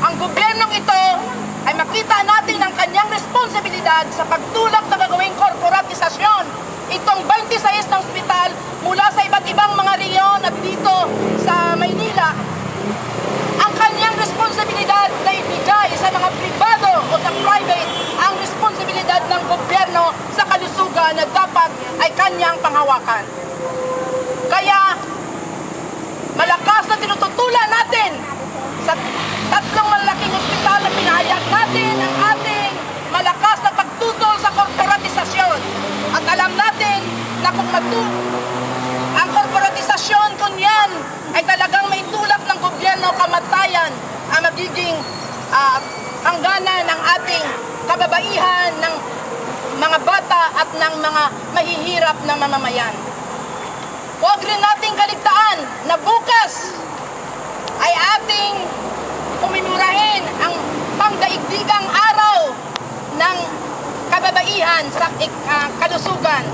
Ang gobyernong ito ay makita natin ang kanyang responsibilidad sa pagtulak na gagawing korporatisasyon. Itong 26 na ospital mula sa iba't ibang mga rehiyon at dito sa Maynila, ang kanyang responsibilidad na ibigay sa mga pribado o sa private, ang responsibilidad ng gobyerno sa kalusugan na dapat ay kanyang panghawakan. Kaya, malakas na tinututulan natin sa tatlong malaking ospital na pinahayag natin ang ating malakas na pagtutol sa korporatisasyon. At alam natin na kung ang korporatisasyon kung yan ay talagang may tulak ng gobyerno, kamatayan ang magiging hangganan ng ating kababaihan, ng mga bata at ng mga mahihirap na mamamayan. Huwag rin nating kaligtaan na bukas ay ating pumimurahin ang pangdaigdigang araw ng kababaihan sa kalusugan.